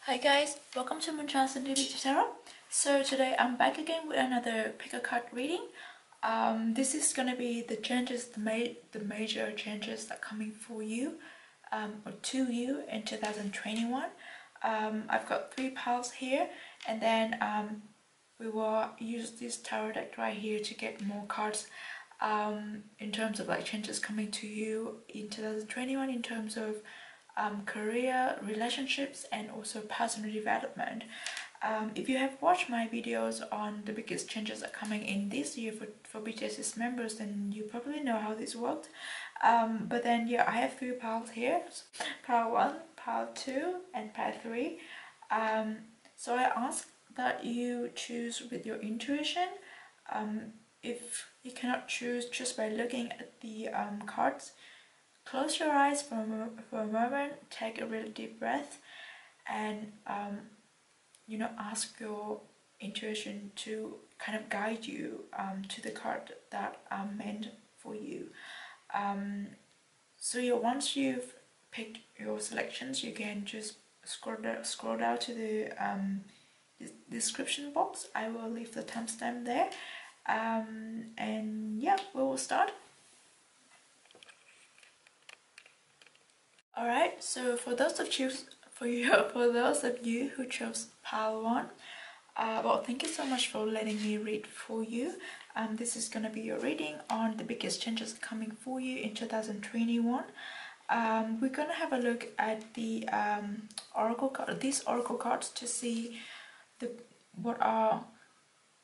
Hi guys, welcome to MoonChild Serendipity Tarot. So today I'm back again with another pick a card reading. This is gonna be the changes, the major changes that are coming for you, or to you in 2021. I've got 3 piles here, and then we will use this tarot deck right here to get more cards in terms of like changes coming to you in 2021 in terms of career, relationships, and also personal development. If you have watched my videos on the biggest changes that are coming in this year for BTS's members, then you probably know how this worked. But then yeah, I have 3 piles here, pile 1, pile 2, and pile 3. So I ask that you choose with your intuition. If you cannot choose just by looking at the cards, close your eyes for a moment, take a really deep breath, and ask your intuition to kind of guide you to the card that are meant for you. So once you've picked your selections, you can just scroll down to the description box. I will leave the timestamp there, and yeah, we will start. Alright, so for those of you who chose pile 1, well, thank you so much for letting me read for you. This is gonna be your reading on the biggest changes coming for you in 2021. We're gonna have a look at the these oracle cards to see what are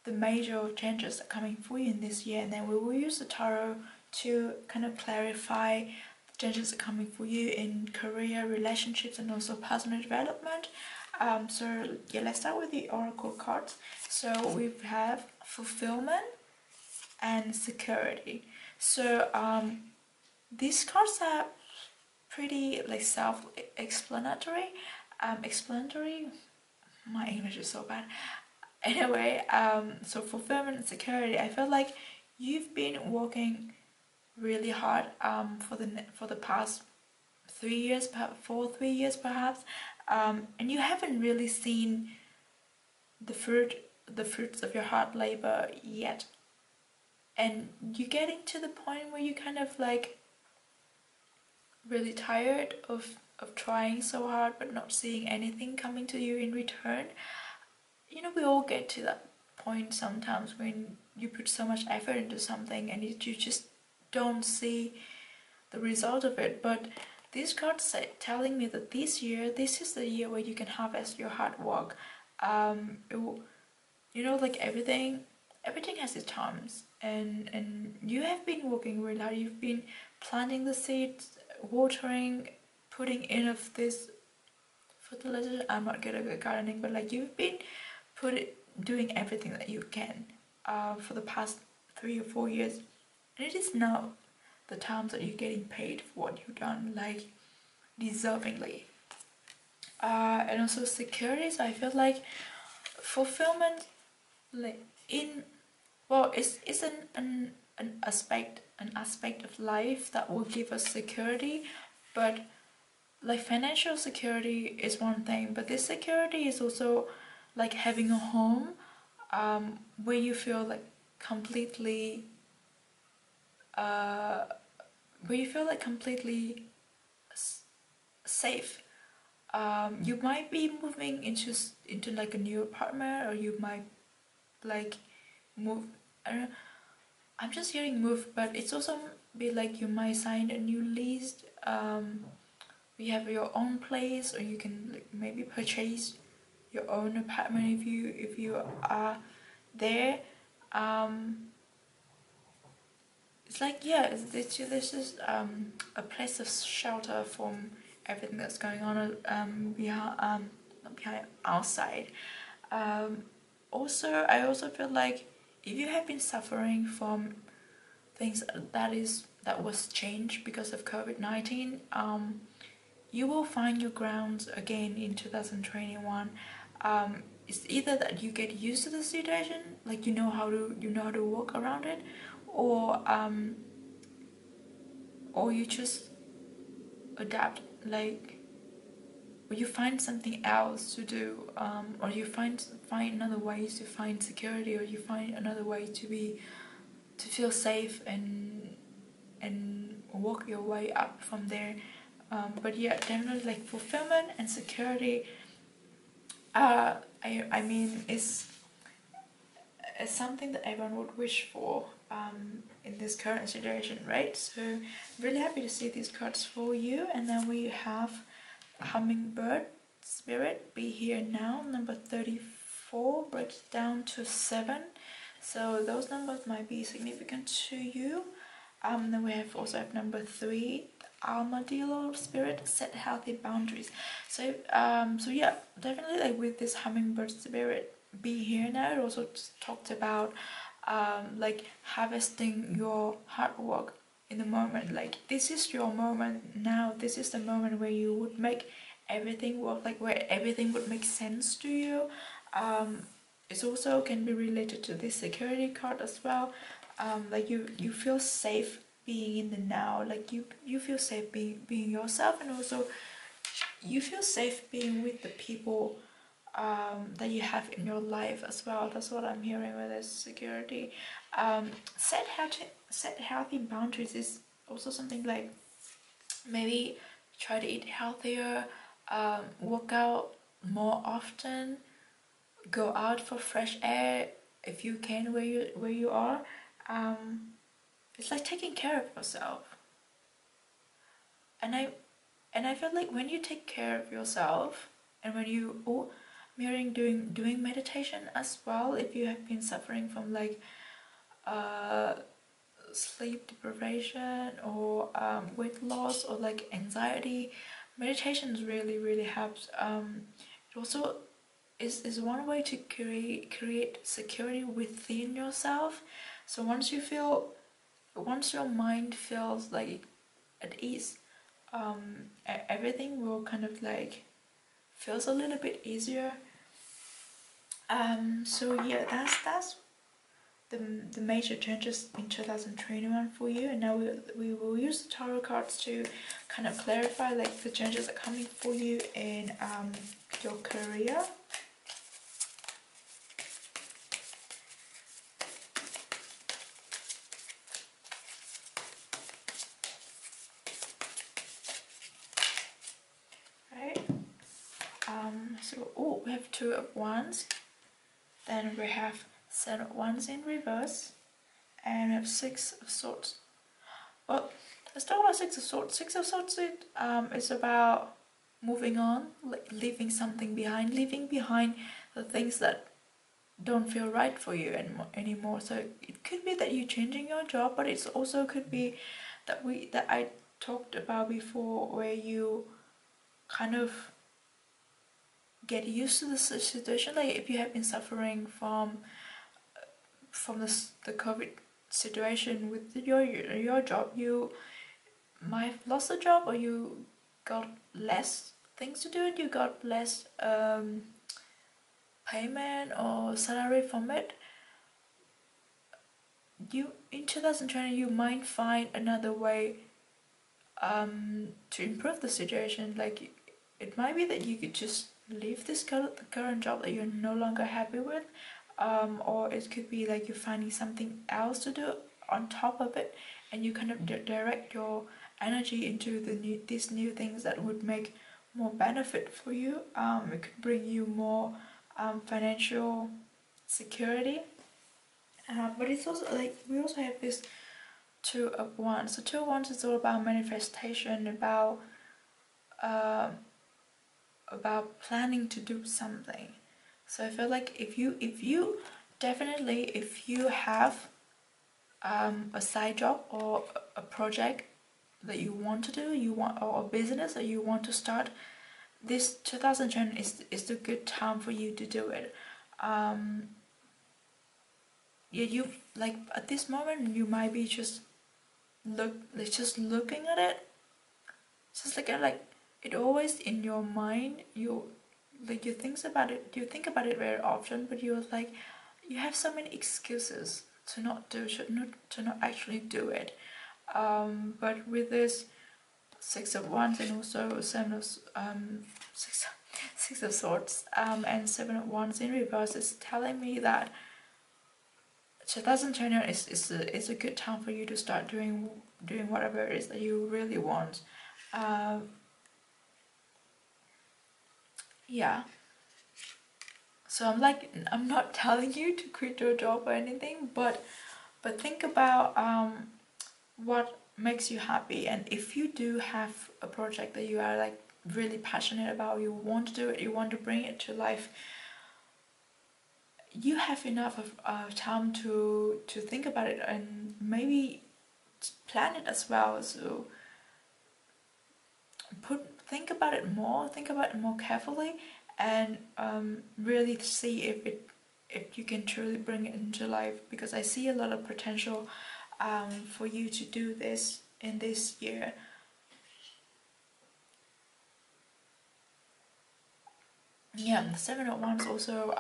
the major changes that are coming for you in this year, and then we will use the tarot to kind of clarify changes are coming for you in career, relationships, and also personal development. So yeah, let's start with the oracle cards. So we have fulfillment and security. So these cards are pretty like self-explanatory. My English is so bad. Anyway, so fulfillment and security, I feel like you've been working really hard for the past 3 years, perhaps 3 years perhaps, and you haven't really seen the fruits of your hard labor yet, and you're getting to the point where you're kind of like really tired of trying so hard but not seeing anything coming to you in return. We all get to that point sometimes when you put so much effort into something and you just don't see the result of it. But these cards are telling me that this is the year where you can harvest your hard work. Like everything has its times, and you have been working really hard. You've been planting the seeds, watering, putting in of this fertilizer. I'm not good at gardening, but like you've been doing everything that you can for the past 3 or 4 years, and it is now the times that you're getting paid for what you've done, like deservingly. And also security, so I feel like fulfillment, like it's an aspect of life that will give us security, but like financial security is one thing, but this security is also like having a home where you feel like completely safe. You might be moving into like a new apartment, or you might like move. I don't know, I'm just hearing move, but it's also be like you might sign a new lease. You have your own place, or you can like maybe purchase your own apartment if you are there. It's like, yeah, this is a place of shelter from everything that's going on behind outside. Also, I also feel like if you have been suffering from things that was changed because of COVID-19, you will find your grounds again in 2021. It's either that you get used to the situation, like you know how to work around it, or you just adapt, like you find something else to do, or you find another ways to find security, or you find another way to feel safe and walk your way up from there. But yeah, definitely like fulfillment and security. I mean, it's something that everyone would wish for in this current situation, right? So really happy to see these cards for you. And then we have Hummingbird Spirit, be here now, number 34 breaks down to 7. So those numbers might be significant to you. Then we also have number 3, Armadillo Spirit, set healthy boundaries. So so yeah, definitely like with this Hummingbird Spirit, be here now, it also talked about like harvesting your hard work in the moment. Like this is your moment now, this is the moment where you would make everything work, like where everything would make sense to you. It also can be related to this security card as well. Like you feel safe being in the now, like you feel safe being yourself, and also you feel safe being with the people that you have in your life as well. That's what I'm hearing with this security. Set healthy boundaries is also something like maybe try to eat healthier, work out more often, go out for fresh air if you can where you are. It's like taking care of yourself. And I feel like when you take care of yourself, and when you mirroring doing meditation as well, if you have been suffering from like sleep deprivation or weight loss or like anxiety, meditation really helps. It also is one way to create security within yourself. So once your mind feels like at ease, everything will kind of like feels a little bit easier. So yeah, that's the major changes in 2021 for you. And now we will use the tarot cards to kind of clarify like the changes that are coming for you in your career. So we have 2 of Wands, then we have 7 of Wands in reverse, and we have 6 of Swords. Well, let's talk about 6 of Swords. 6 of Swords is about moving on, like leaving something behind, leaving behind the things that don't feel right for you anymore. So it could be that you're changing your job, but it also could be that I talked about before, where you kind of get used to the situation. Like if you have been suffering from the COVID situation with your job, you might have lost a job, or you got less things to do, and you got less payment or salary from it. You in 2020 you might find another way to improve the situation. Like it might be that you could just leave this current job that you're no longer happy with, or it could be like you're finding something else to do on top of it, and you kind of direct your energy into these new things that would make more benefit for you. It could bring you more financial security, but it's also like we also have this 2 of Wands. So 2 of Wands is all about manifestation, about planning to do something. So I feel like if you definitely, if you have a side job or a project that you want to do, or a business that you want to start, this 2020 is the good time for you to do it. Yeah, you like at this moment you might be just looking at it, just like it always in your mind. You think about it very often, but you have so many excuses to not actually do it. But with this 6 of Wands and also 7 of Six of Swords and Seven of Wands in reverse is telling me that 2021 is a good time for you to start doing whatever it is that you really want. Yeah. So I'm not telling you to quit your job or anything, but think about what makes you happy, and if you do have a project that you are like really passionate about, you want to do it, you want to bring it to life, you have enough of time to think about it and maybe plan it as well. So think about it more carefully, and really see if you can truly bring it into life, because I see a lot of potential for you to do this in this year. Yeah, the Seven of Wands also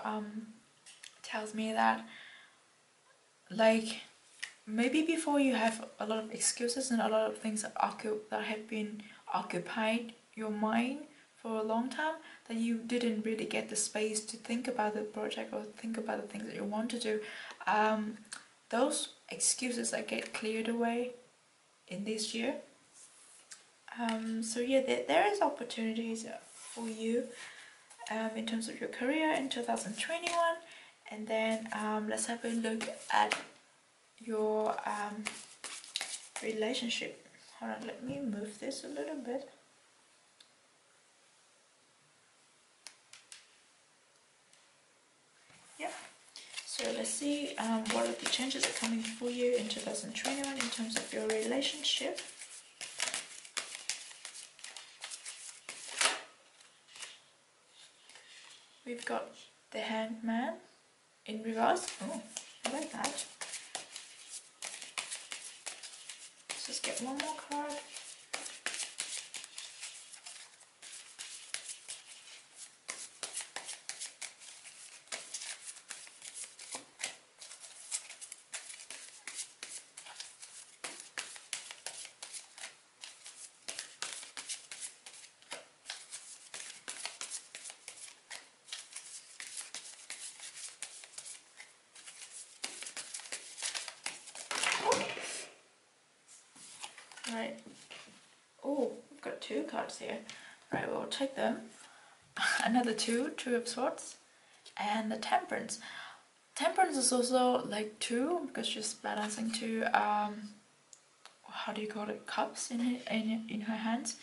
tells me that, like, maybe before you have a lot of excuses and a lot of things that have been occupied your mind for a long time, that you didn't really get the space to think about the project or think about the things that you want to do. Those excuses that get cleared away in this year. So yeah, there is opportunities for you in terms of your career in 2021. And then let's have a look at your relationship. Hold on, let me move this a little bit. Yeah. So let's see what are the changes that are coming for you in 2021 in terms of your relationship. We've got the Hanged Man in reverse. Oh, I like that. Let's just get one more card. Right. Oh, we've got two cards here. Right, we'll take them. Another two of Swords, and the Temperance. Temperance is also like two, because she's balancing two how do you call it, cups in her hands.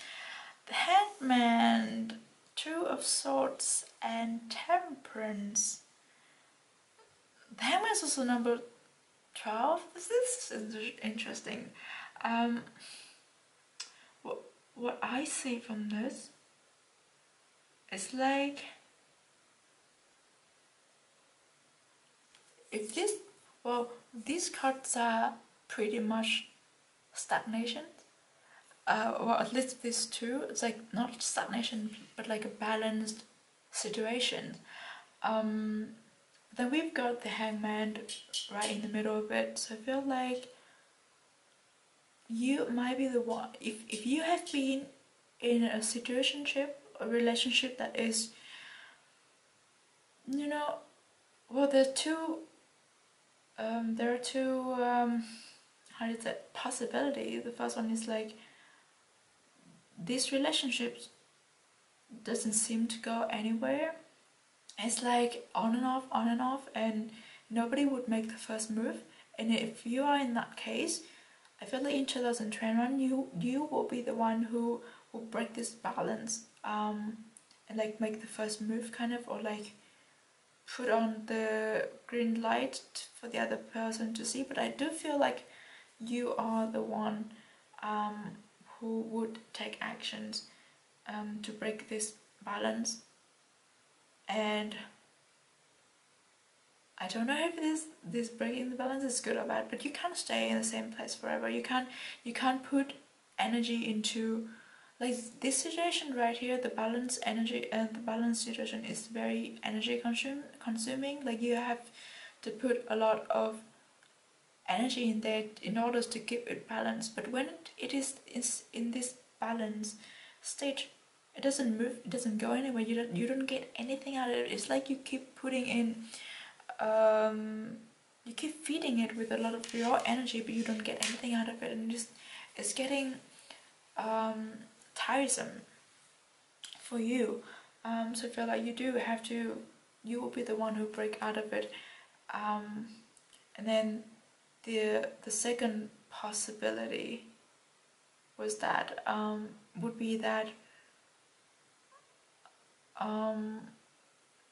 The Hangman, Two of Swords, and Temperance. The Hangman is also number 12. This is interesting. What I see from this is like, if this, well, these cards are pretty much stagnation. Well, at least these two, it's like not stagnation, but like a balanced situation. Then we've got the Hangman right in the middle of it. So I feel like you might be the one, if you have been in a situationship, a relationship that is, you know, well, there are two how is that, possibility. The first one is like, this relationship doesn't seem to go anywhere. It's like on and off, and nobody would make the first move. And if you are in that case, I feel like in 2021 you will be the one who will break this balance, and like make the first move, kind of, or like put on the green light for the other person to see. But I do feel like you are the one who would take actions to break this balance. And I don't know if this breaking the balance is good or bad, but you can't stay in the same place forever. You can't put energy into, like, this situation right here. The balance energy and the balance situation is very energy consuming. Like, you have to put a lot of energy in there in order to keep it balanced. But when it is in this balance state, it doesn't move, it doesn't go anywhere. You don't get anything out of it. It's like you keep putting in, you keep feeding it with a lot of your energy, but you don't get anything out of it, and it's getting tiresome for you. So I feel like you do have to, you will be the one who break out of it. And then the second possibility was that would be that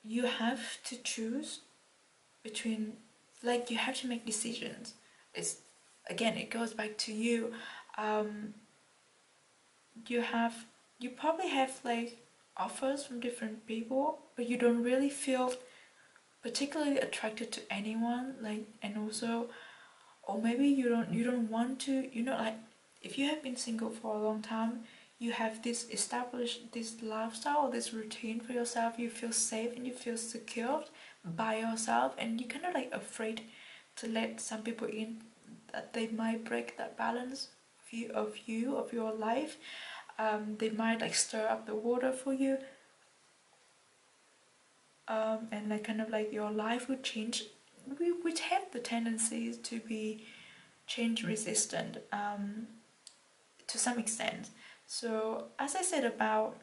you have to choose between, like, you have to make decisions. It's, again, it goes back to you. You probably have like offers from different people, but you don't really feel particularly attracted to anyone, like, and also, or maybe you don't want to, like, if you have been single for a long time, you have this established this lifestyle, this routine for yourself, you feel safe and you feel secure by yourself, and you're kind of like afraid to let some people in, that they might break that balance of your life. They might like stir up the water for you, and like kind of like your life would change, which have the tendencies to be change resistant to some extent. So as I said about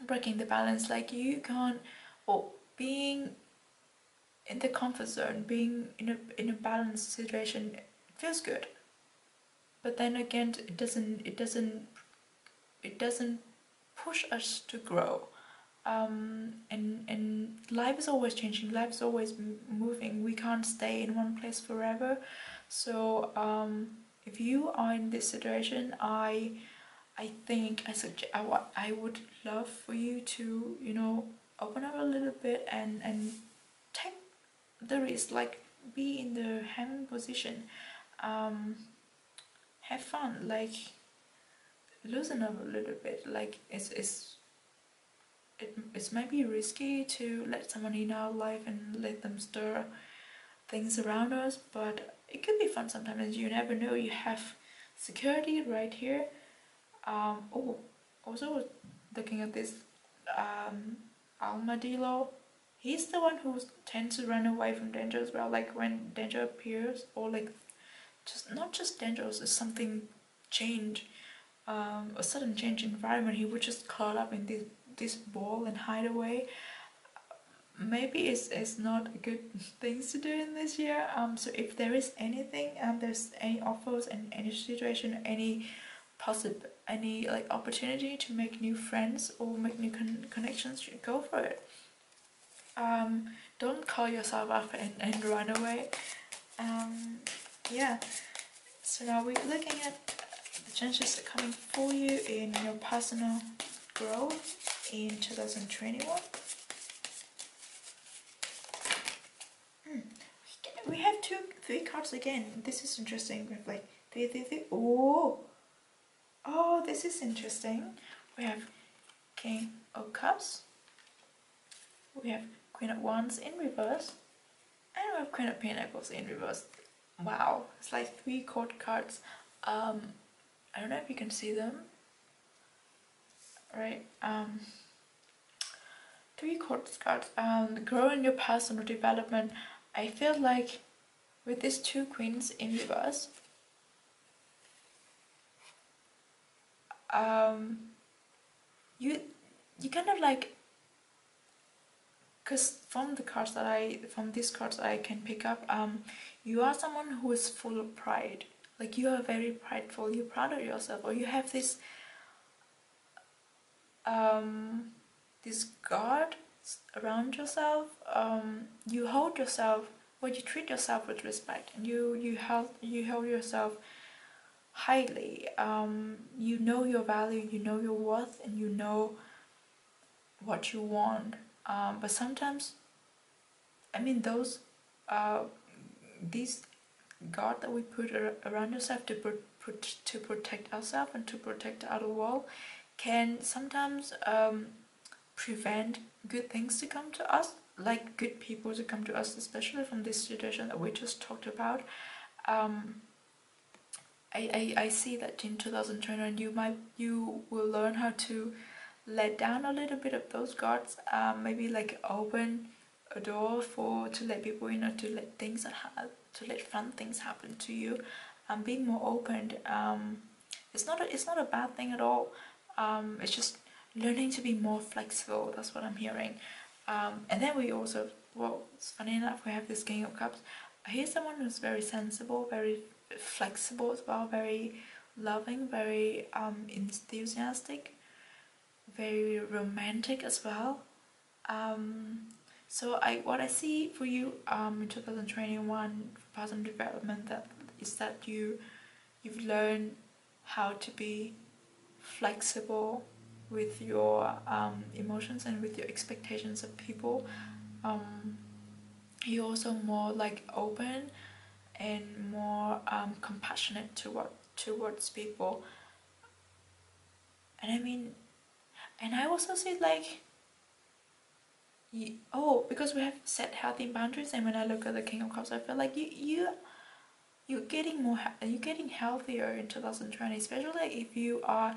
breaking the balance, like you can't, or being in the comfort zone, being in a balanced situation, it feels good, but then again, it doesn't push us to grow. And life is always changing, life is always moving. We can't stay in one place forever. So if you are in this situation, I think I would love for you to open up a little bit and take the risk, like be in the hand position, have fun, like loosen up a little bit. Like it might be risky to let someone in our life and let them stir things around us, but it could be fun sometimes. You never know. You have security right here. Also looking at this armadillo, he's the one who tends to run away from danger as well. Like when danger appears, or like just not just danger, it's something change, a sudden change in environment, he would just curl up in this ball and hide away. Maybe it's not a good things to do in this year. So if there is anything, there's any offers and any situation, any like opportunity to make new friends or make new connections, go for it. Don't call yourself up and run away. Yeah. So now we're looking at the changes that are coming for you in your personal growth in 2021. We have three cards again. This is interesting. We have like three. Oh, this is interesting. We have King of Cups. We have Queen of Wands in reverse, and we have Queen of Pentacles in reverse. Wow, it's like 3 court cards. I don't know if you can see them. Right. 3 court cards. Growing your personal development. I feel like with these 2 queens in reverse, you kind of like, because from these cards I can pick up, you are someone who is full of pride. Like you are very prideful. You're proud of yourself, or you have this guard around yourself. You hold yourself, or you treat yourself with respect, and you hold yourself highly. You know your value, you know your worth, and you know what you want. But sometimes, I mean, these guard that we put around yourself to protect ourselves and to protect the outer world can sometimes prevent good things to come to us, like good people to come to us, especially from this situation that we just talked about. I see that in 2021 you will learn how to let down a little bit of those guards, maybe like open a door to let people in, or to let fun things happen to you. Being more open, it's not a bad thing at all. It's just learning to be more flexible. That's what I'm hearing. And then we also, well, it's funny enough, we have this King of Cups. Here's someone who's very sensible, very flexible as well, very loving, very enthusiastic, very romantic as well. So what I see for you in 2021 for personal development, that is that you've learned how to be flexible with your emotions and with your expectations of people. You're also more like open and more compassionate towards people. And I mean, and I also see like, because we have set healthy boundaries, and when I look at the King of Cups, I feel like you're getting healthier in 2020, especially if you are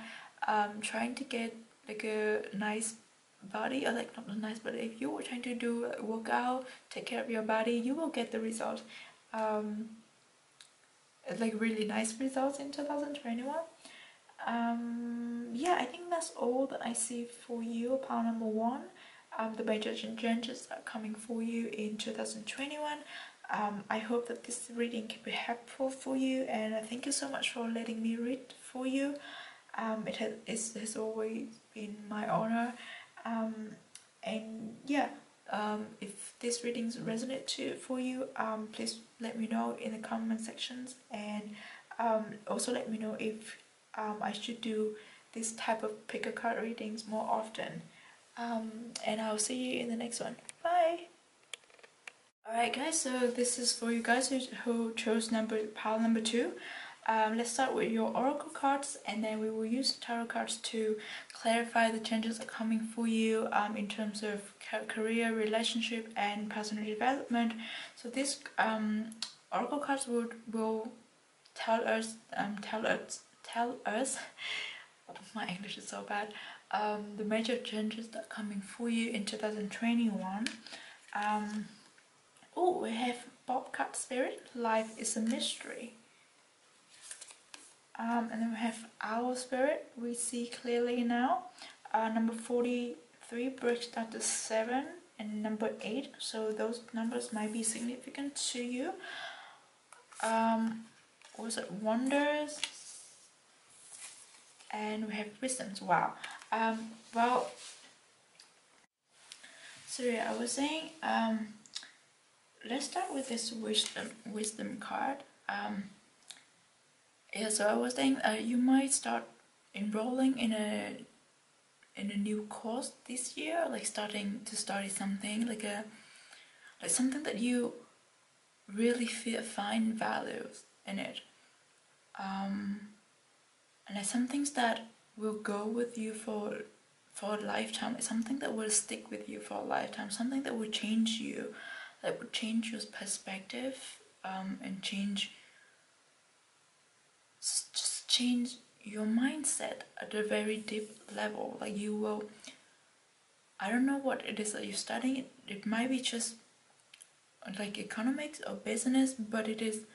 trying to get like a nice body, or like not a nice body. If you are trying to do a workout, take care of your body, you will get the result, like really nice results in 2021. Yeah, I think that's all that I see for you. Pile number 1, the major changes that are coming for you in 2021. I hope that this reading can be helpful for you, and thank you so much for letting me read for you. It has always been my honor. And yeah, if these readings resonate for you, please let me know in the comment sections, and also let me know if I should do this type of pick a card readings more often. And I'll see you in the next one. Bye! Alright guys, so this is for you guys who chose pile number 2. Let's start with your oracle cards, and then we will use the tarot cards to clarify the changes that are coming for you in terms of career, relationship, and personal development. So this oracle cards will tell us my English is so bad, the major changes that are coming for you in 2021. We have Bobcat Spirit, Life is a Mystery. And then we have Owl Spirit, We See Clearly Now. Number 43 breaks down to 7, and number 8, so those numbers might be significant to you. Was it Wonders? And we have Wisdoms. Wow. Well, so yeah, I was saying, let's start with this wisdom card. Yeah, so I was saying you might start enrolling in a new course this year, like starting to study something like something that you really find values in it, and it's some things that will go with you for a lifetime. It's something that will stick with you for a lifetime, something that will change you, that would change your perspective, and change your mindset at a very deep level. Like you will, I don't know what it is that you're studying. It might be just like economics or business, but it's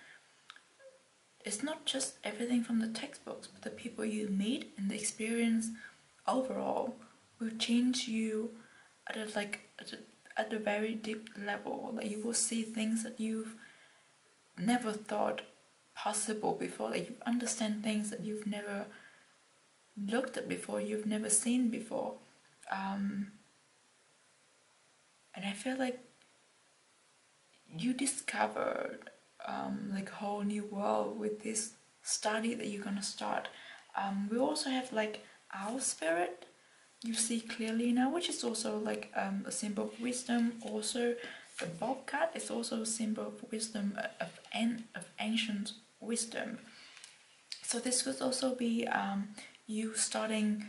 not just everything from the textbooks, but the people you meet and the experience overall will change you at a very deep level. Like you will see things that you've never thought possible before. Like you understand things that you've never looked at before, you've never seen before, and I feel like you discovered like a whole new world with this study that you're gonna start. We also have like Owl Spirit, You See Clearly Now, which is also like a symbol of wisdom. Also the bobcat is also a symbol of wisdom, of ancient wisdom. So this could also be you starting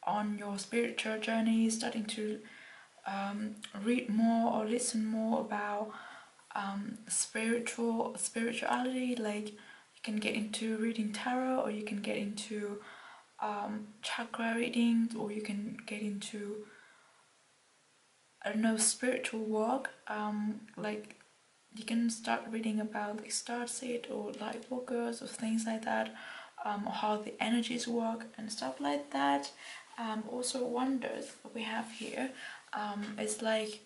on your spiritual journey, starting to read more or listen more about spirituality. Like you can get into reading tarot, or you can get into chakra readings, or you can get into, I don't know, spiritual work. Like you can start reading about like starseed or lightworkers or things like that, or how the energies work and stuff like that. Also wonders that we have here. It's like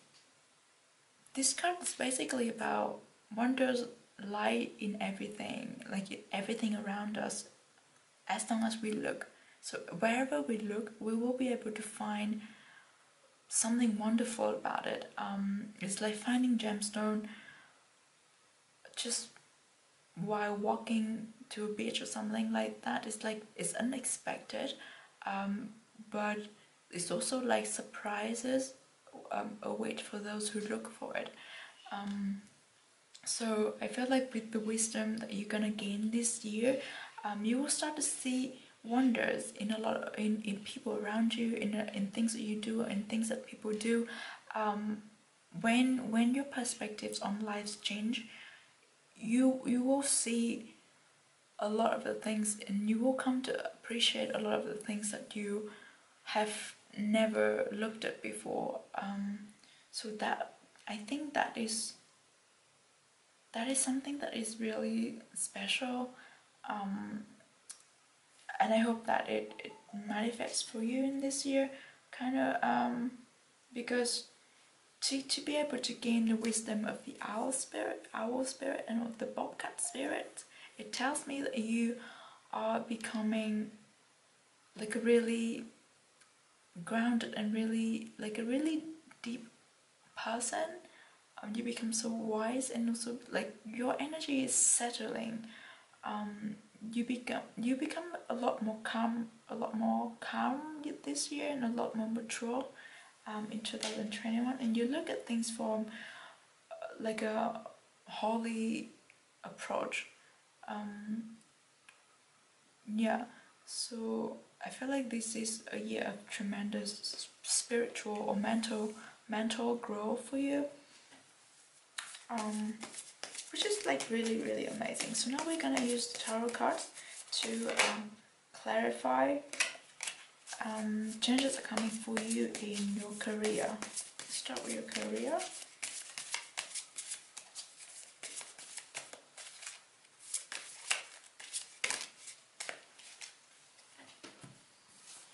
this card is basically about wonders lie in everything, like everything around us, as long as we look. So wherever we look, we will be able to find something wonderful about it. It's like finding gemstone just while walking to a beach or something like that. It's like it's unexpected, but it's also like surprises await for those who look for it. So I feel like with the wisdom that you're gonna gain this year, you will start to see wonders in a lot of, in people around you, in things that you do and things that people do. When your perspectives on life change, you will see a lot of the things, and you will come to appreciate a lot of the things that you have never looked at before. So that, I think that is something that is really special, and I hope that it manifests for you in this year, kind of, because to be able to gain the wisdom of the owl spirit, and of the bobcat spirit, it tells me that you are becoming like a really grounded and really like a really deep person. You become so wise, and also like your energy is settling. You become a lot more calm this year, and a lot more mature in 2021, and you look at things from like a holy approach. Yeah, so I feel like this is a year of tremendous spiritual or mental growth for you, which is like really amazing. So now we're gonna use the tarot cards to clarify changes are coming for you in your career. Let's start with your career.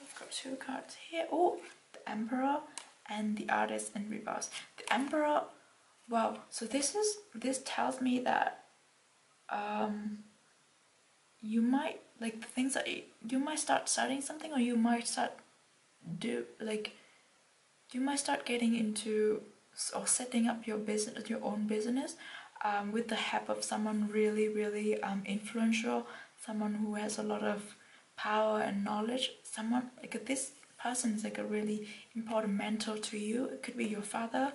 I've got two cards here. Oh, the Emperor and the Artist in reverse. The Emperor, wow, so this tells me that you might, like, the things that you might start starting something, or you might start you might start getting into or setting up your business, your own business, with the help of someone really influential, someone who has a lot of power and knowledge, someone like this person is like a really important mentor to you. It could be your father,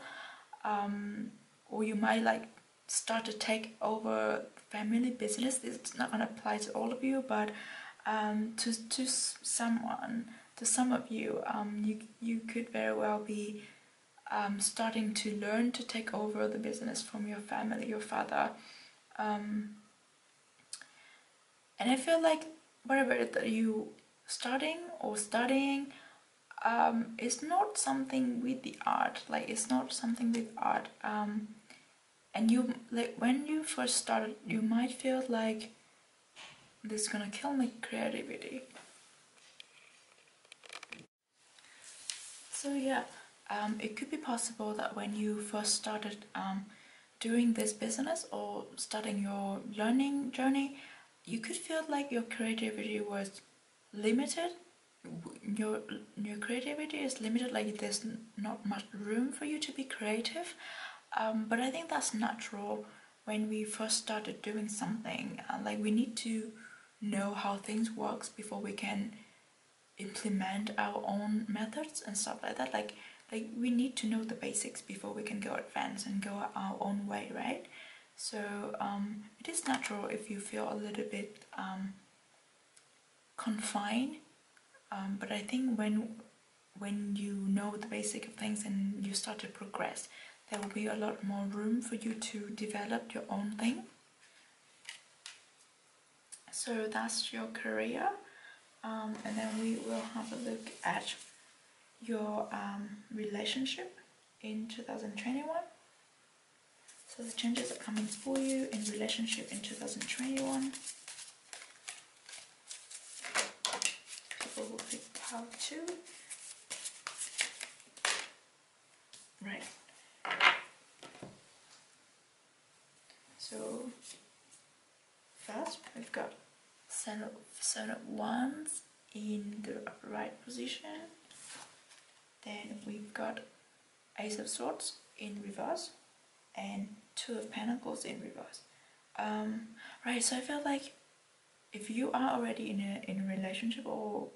or you might like start to take over family business. It's not going to apply to all of you, but to some of you, you could very well be starting to learn to take over the business from your family, your father, and I feel like whatever that you starting or studying, it's not something with the art, like it's not something with art, and you, like, when you first started, you might feel like this is gonna kill my creativity. So yeah, it could be possible that when you first started doing this business or starting your learning journey, you could feel like your creativity was limited. Your creativity is limited, like there's not much room for you to be creative. But I think that's natural when we first started doing something. Like, we need to know how things works before we can implement our own methods and stuff like that. Like we need to know the basics before we can go advance and go our own way, right? So it is natural if you feel a little bit confined, but I think when you know the basic of things and you start to progress, there will be a lot more room for you to develop your own thing. So that's your career. and then we will have a look at your relationship in 2021. So the changes are coming for you in relationship in 2021. People will pick pile 2. Right. So first we've got Seven of Wands in the upright position. Then we've got Ace of Swords in reverse and Two of Pentacles in reverse. Right, so I feel like if you are already in a relationship or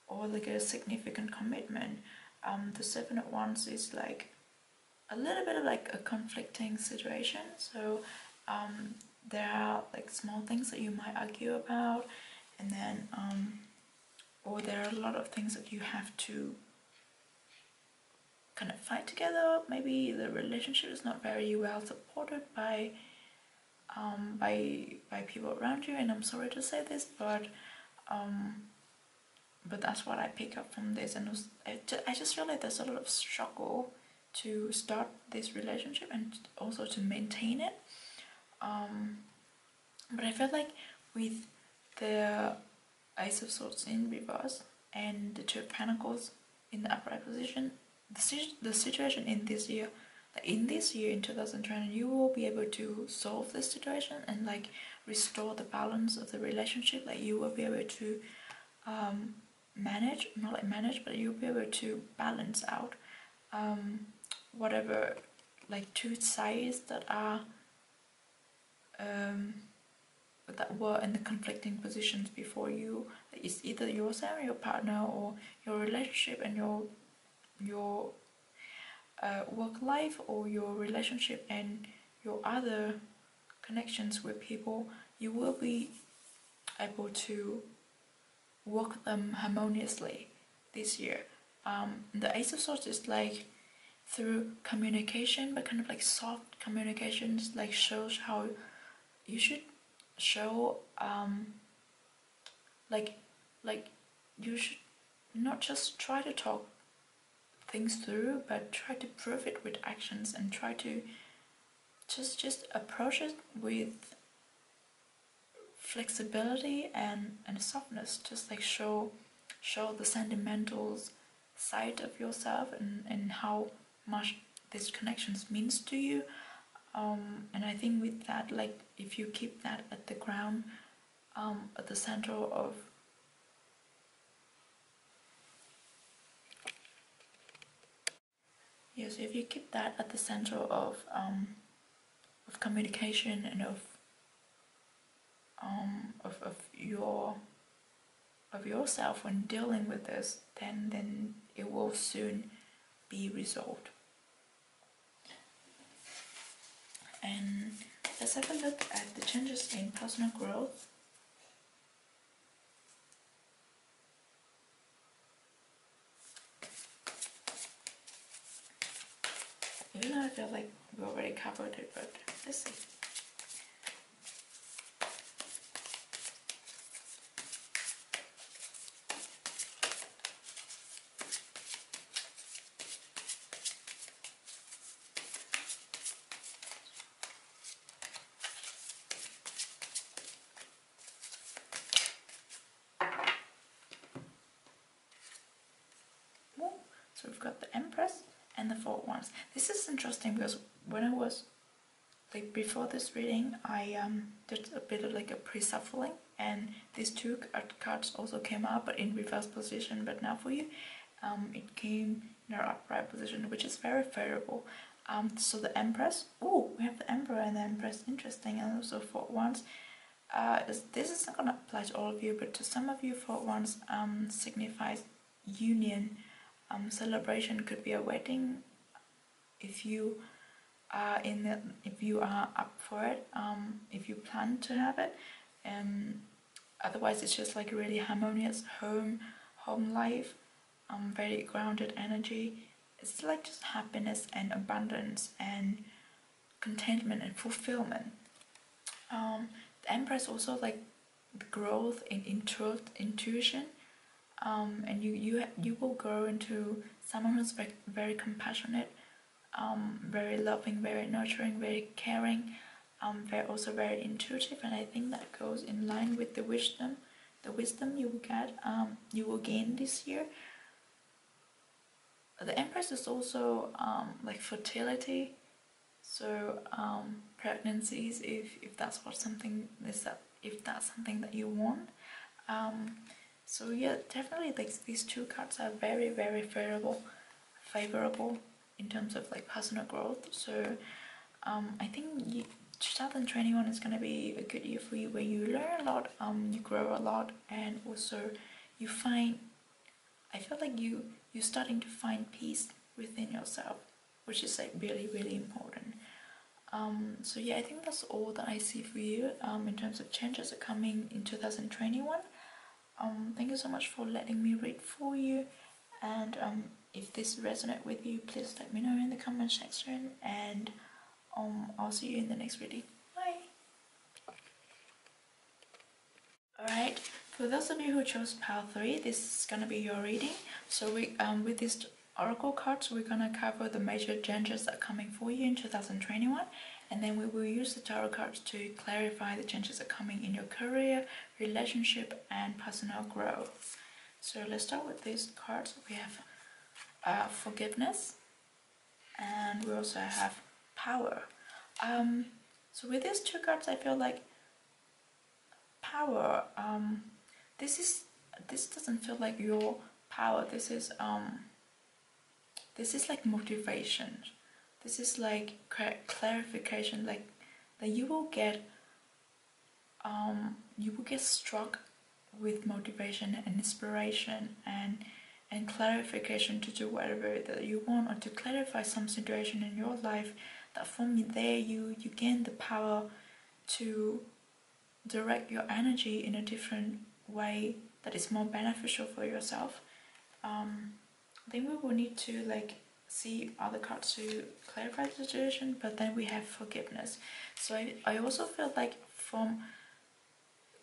like a significant commitment, the Seven of Wands is like a little bit of like a conflicting situation. So there are like small things that you might argue about, and then or there are a lot of things that you have to kind of fight together. Maybe the relationship is not very well supported by people around you, and I'm sorry to say this, but that's what I pick up from this. And I just feel like there's a lot of struggle to start this relationship and also to maintain it. But I feel like with the Ace of Swords in reverse and the Two of Pentacles in the upright position, the situation in this year in 2020, you will be able to solve this situation and like restore the balance of the relationship. Like you will be able to manage, but you'll be able to balance out whatever like two sides that are that were in the conflicting positions before you. It's either yourself, your partner, or your relationship and your work life, or your relationship and your other connections with people. You will be able to work them harmoniously this year. The Ace of Swords is like through communication, but kind of like soft communications, like shows how you should show like you should not just try to talk things through, but try to prove it with actions, and try to just approach it with flexibility and softness. Just like show the sentimental side of yourself and how much this connections means to you. And I think with that, like if you keep that at the ground, at the center of so if you keep that at the center of communication and of yourself when dealing with this, then it will soon be resolved. And let's have a look at the changes in personal growth. Even though I feel like we already covered it, but let's see. So we've got the Empress and the Four of Wands. This is interesting because when I was like before this reading, I did a bit of like a pre-shuffling, and these two cards also came out, but in reverse position. But now for you, it came in our upright position, which is very favorable. So the Empress. Oh, we have the Emperor and the Empress. Interesting. And also Four of Wands. This is not gonna apply to all of you, but to some of you, Four of Wands signifies union. Celebration could be a wedding if you are if you are up for it, if you plan to have it, and otherwise it's just like really harmonious home life, very grounded energy. It's like just happiness and abundance and contentment and fulfillment. The Empress also like growth in intuition, and you will grow into someone who's very, very compassionate, very loving, very nurturing, very caring, also very intuitive, and I think that goes in line with the wisdom you will get, you will gain this year. The Empress is also like fertility, so pregnancies, if that's something that you want. So yeah, definitely like these two cards are very, very favorable in terms of like personal growth. So I think 2021 is going to be a good year for you, where you learn a lot, you grow a lot, and also you find, I feel like you're starting to find peace within yourself, which is like really, really important. So yeah, I think that's all that I see for you in terms of changes that are coming in 2021. Thank you so much for letting me read for you, and if this resonates with you, please let me know in the comment section, and I'll see you in the next reading. Bye! Alright, for those of you who chose pile 3, this is gonna be your reading. So we with these oracle cards, we're gonna cover the major changes that are coming for you in 2021, and then we will use the tarot cards to clarify the changes that are coming in your career, relationship, and personal growth. So let's start with these cards. We have forgiveness, and we also have power. So with these two cards, I feel like power, this doesn't feel like your power. This is like motivation. This is like clarification, like that you will get struck with motivation and inspiration and clarification to do whatever that you want, or to clarify some situation in your life, that from there you gain the power to direct your energy in a different way that is more beneficial for yourself. Then we will need to like see other cards to clarify the situation, but then we have forgiveness. So I also feel like from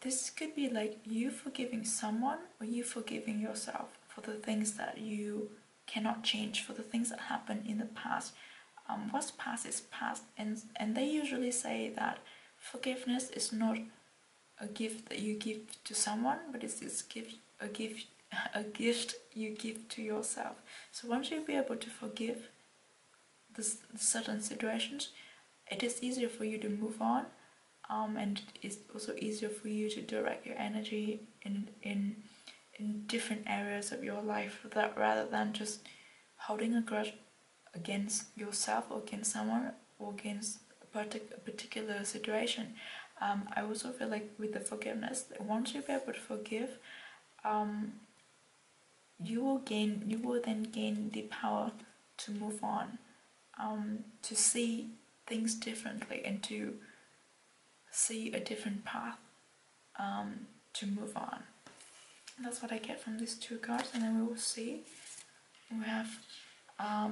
this could be like you forgiving someone, or you forgiving yourself for the things that you cannot change, for the things that happened in the past. What's past is past, and they usually say that forgiveness is not a gift that you give to someone, but it's this a gift you give to yourself. So once you be able to forgive the certain situations, it is easier for you to move on, and it's also easier for you to direct your energy in different areas of your life, rather than just holding a grudge against yourself, or against someone, or against a particular situation. I also feel like with the forgiveness, once you be able to forgive, you will then gain the power to move on, to see things differently, and to see a different path, to move on. That's what I get from these two cards, and then we will see. We have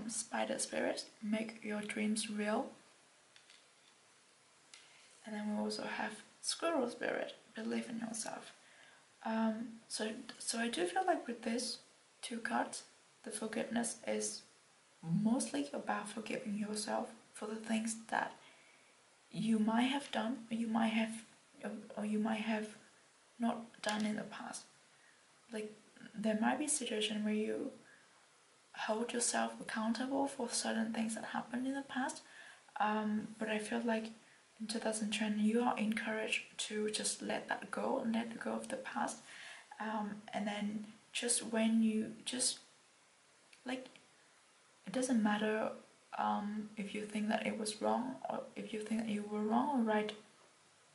Spider Spirit, make your dreams real. And then we also have Squirrel Spirit, believe in yourself. So I do feel like with these two cards, the forgiveness is mostly about forgiving yourself for the things that you might have done, or you might have not done in the past. Like there might be a situation where you hold yourself accountable for certain things that happened in the past, but I feel like in 2020 you are encouraged to just let that go, and let go of the past, and then just when you just like, it doesn't matter if you think that it was wrong, or if you think that you were wrong or right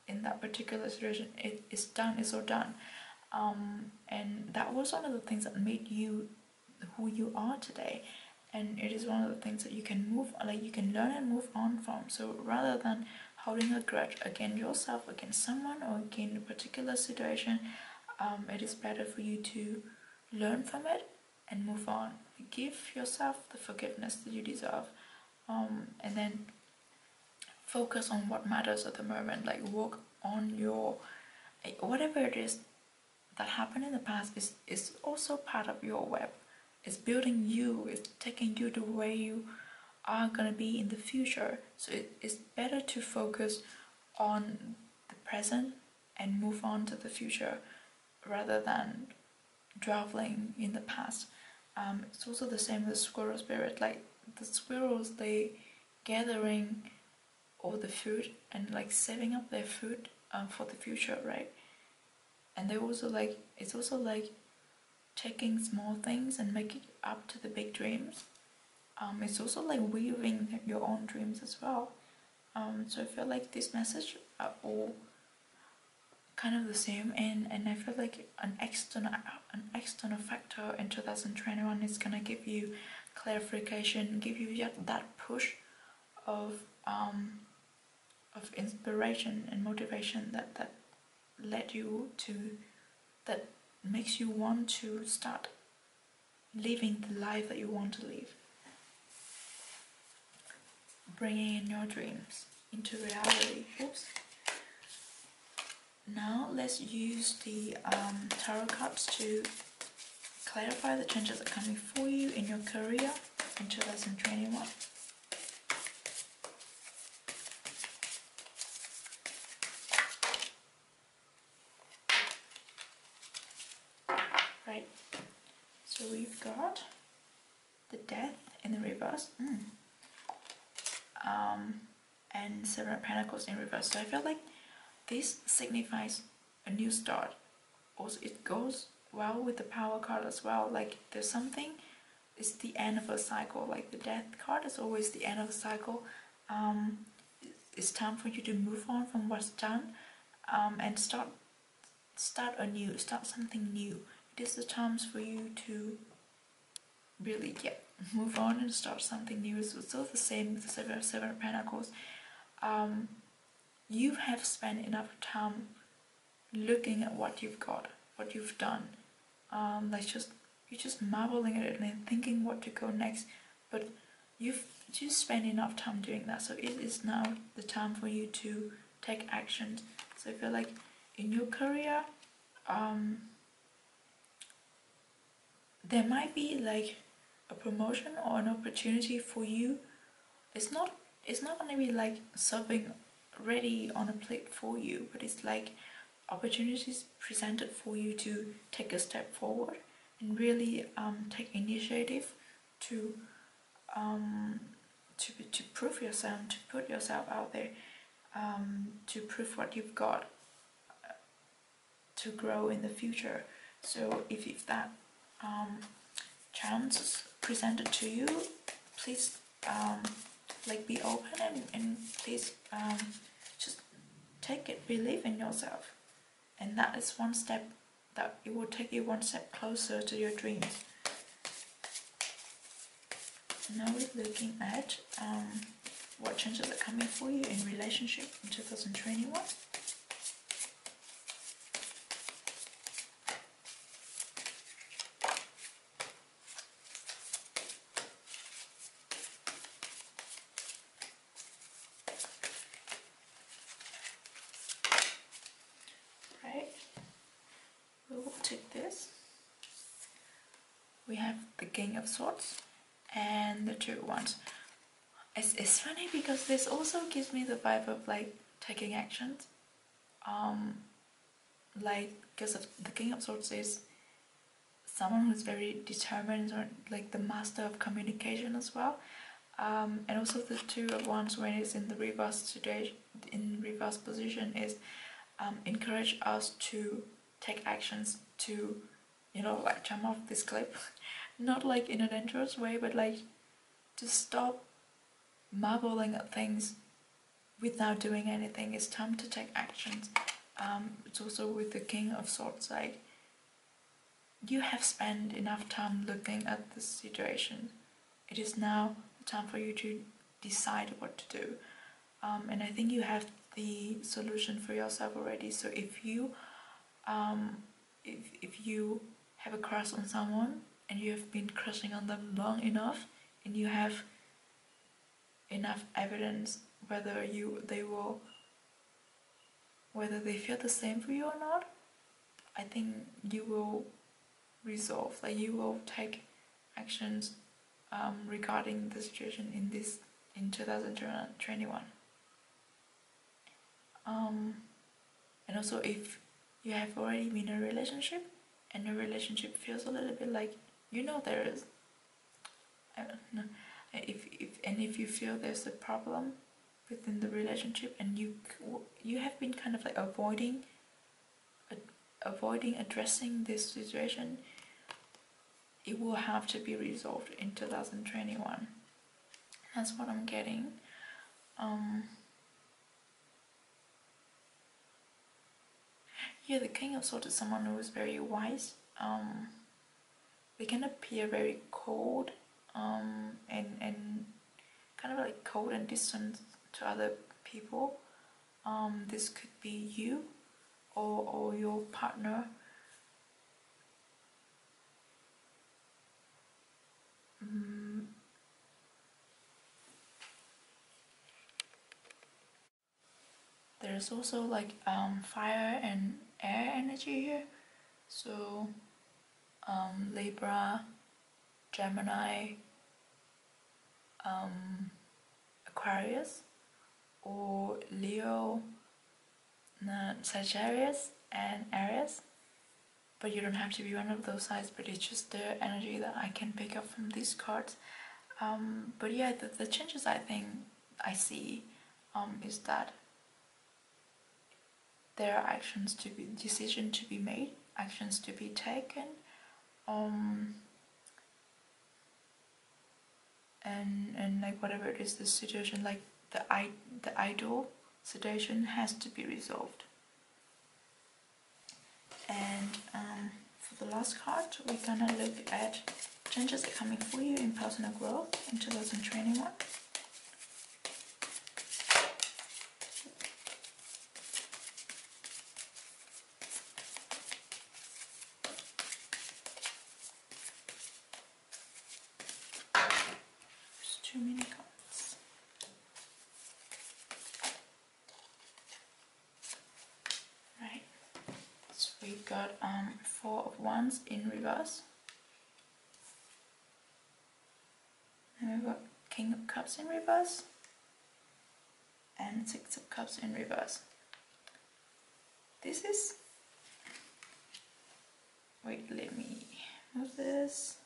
in that particular situation. It is done, it's all done, and that was one of the things that made you who you are today, and it is one of the things that you can you can learn and move on from. So rather than holding a grudge against yourself, against someone, or against a particular situation, it is better for you to learn from it and move on. Give yourself the forgiveness that you deserve, and then focus on what matters at the moment. Like work on your whatever it is that happened in the past is also part of your web. It's building you, it's taking you the way you are gonna be in the future. So it's better to focus on the present and move on to the future rather than dwelling in the past. It's also the same with squirrel spirit. Like the squirrels, they gathering all the food and like saving up their food for the future, right? And they also like, it's also like taking small things and making it up to the big dreams. It's also like weaving your own dreams as well. So I feel like this message are all kind of the same, and I feel like an external factor in 2021 is gonna give you clarification, give you yet that push of inspiration and motivation that led you to, that makes you want to start living the life that you want to live, bringing in your dreams into reality. Oops. Now let's use the tarot cards to clarify the changes that are coming for you in your career in 2021. Right, so we've got the Death in the reverse, and Seven of Pentacles in reverse. So I feel like this signifies a new start. Also, it goes well with the Power card as well. Like there's something, it's the end of a cycle. Like the Death card is always the end of a cycle. It's time for you to move on from what's done, and start anew, start something new. It is the times for you to really move on and start something new. It's still the same with the Seven of Pentacles. You have spent enough time looking at what you've got, what you've done. Like you're just marveling at it and thinking what to go next. But you've just spent enough time doing that. So it is now the time for you to take action. So I feel like in your career, there might be like a promotion or an opportunity for you. It's not gonna be like something ready on a plate for you, but it's like opportunities presented for you to take a step forward and really take initiative to prove yourself, to put yourself out there, to prove what you've got, to grow in the future. So if that chance is presented to you, please like be open and please just take it, believe in yourself, and that is one step, that it will take you one step closer to your dreams. Now we're looking at what changes are coming for you in relationship in 2021. We have the King of Swords and the Two of Wands. It's funny because this also gives me the vibe of like taking actions. Like, because the King of Swords is someone who's very determined, or like the master of communication as well. And also the Two of Wands, when it's in the reverse today, in reverse position, is encourage us to take actions to, you know, like jump off this cliff. Not like in a dangerous way, but like to stop marveling at things without doing anything. It's time to take actions. It's also with the King of Swords, like you have spent enough time looking at the situation. It is now the time for you to decide what to do. And I think you have the solution for yourself already. So if you if you have a crush on someone and you have been crushing on them long enough, and you have enough evidence whether they will whether they feel the same for you or not, I think you will resolve, like you will take actions regarding the situation in 2021. And also, if you have already been in a relationship and the relationship feels a little bit like, you know, there is, I don't know, if you feel there's a problem within the relationship and you have been kind of like avoiding addressing this situation, it will have to be resolved in 2021. That's what I'm getting. Yeah, the King of Swords is someone who is very wise. They can appear very cold, and kind of like cold and distant to other people. This could be you or your partner. There's also like fire and air energy here. So Libra, Gemini, Aquarius, or Leo, Sagittarius, and Aries. But you don't have to be one of those signs, but it's just the energy that I can pick up from these cards. But yeah, the changes I think I see is that there are decisions to be made, actions to be taken, and like whatever it is, the situation, like the idol situation has to be resolved. And for the last card, we're gonna look at changes that are coming for you in personal growth in 2021. There's too many cards. Right. So we got Four of Wands in reverse. And we've got King of Cups in reverse. And Six of Cups in reverse. This is... Wait, let me move this.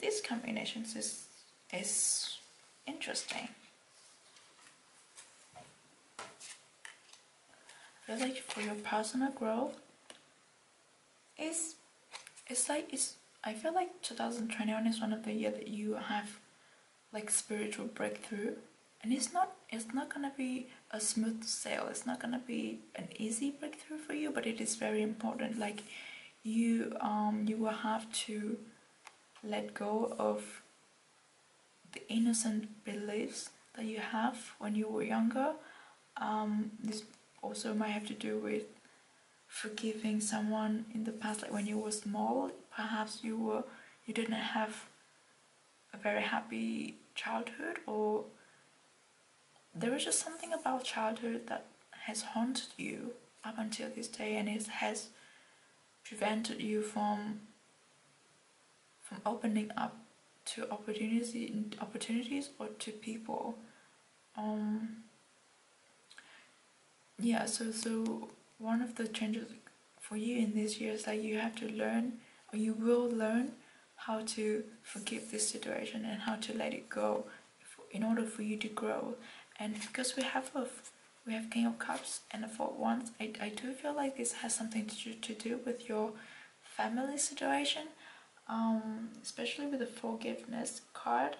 These combinations is interesting. I feel like for your personal growth, I feel like 2021 is one of the years that you have like spiritual breakthrough, and it's not gonna be a smooth sail. It's not gonna be an easy breakthrough for you, but it is very important. Like you will have to let go of the innocent beliefs that you have when you were younger. This also might have to do with forgiving someone in the past, like when you were small. Perhaps you didn't have a very happy childhood, or there was just something about childhood that has haunted you up until this day, and it has prevented you from opening up to opportunities or to people. Yeah, so one of the changes for you in this year is that you have to learn, or you will learn, how to forgive this situation and how to let it go in order for you to grow. And because we have King of Cups and the Four of Wands, I do feel like this has something to do with your family situation, especially with the forgiveness card.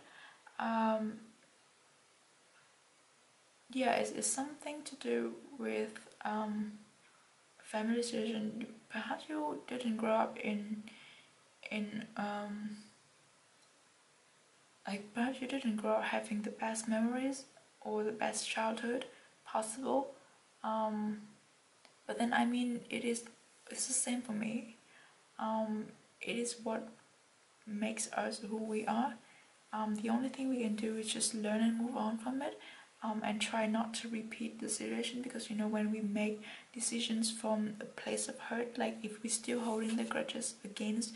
Yeah, it's something to do with family situation. Perhaps you didn't grow up in like perhaps you didn't grow up having the best memories or the best childhood possible. But then I mean it's the same for me. It is what makes us who we are. The only thing we can do is just learn and move on from it. and try not to repeat the situation, because you know, when we make decisions from a place of hurt, like if we're still holding the grudges against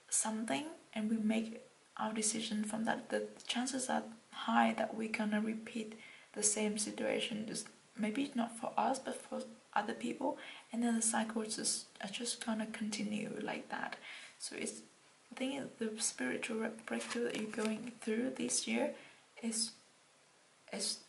something and we make our decision from that, the chances are high that we're gonna repeat the same situation, just maybe not for us but for other people, and then the cycle is just gonna continue like that. So it's, I think the spiritual breakthrough that you're going through this year is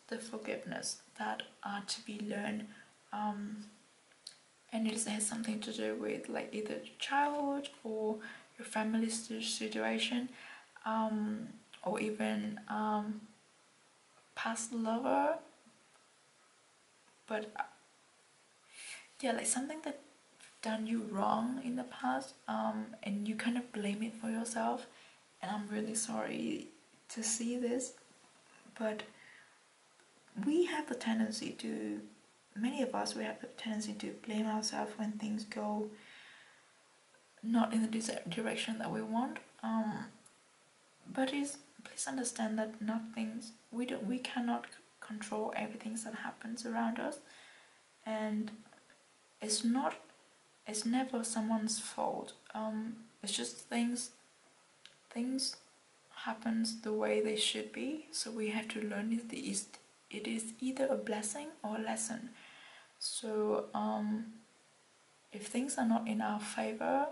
the forgiveness that are to be learned, and it has something to do with like either childhood or your family situation, or even past lover, but yeah, like something that done you wrong in the past, and you kind of blame it for yourself, and I'm really sorry to see this, but we have the tendency to, many of us, we have the tendency to blame ourselves when things go not in the direction that we want, but please understand that we cannot control everything that happens around us, and it's never someone's fault. It's just things happens the way they should be, so we have to learn it is either a blessing or a lesson. So if things are not in our favor,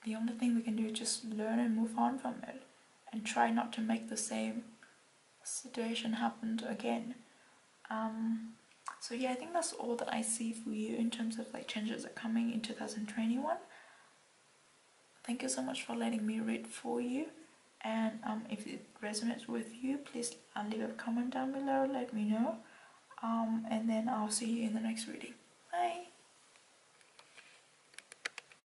the only thing we can do is just learn and move on from it, and try not to make the same situation happen again. So yeah, I think that's all that I see for you in terms of like changes that are coming in 2021. Thank you so much for letting me read for you, and if it resonates with you, please leave a comment down below, let me know, and then I'll see you in the next reading.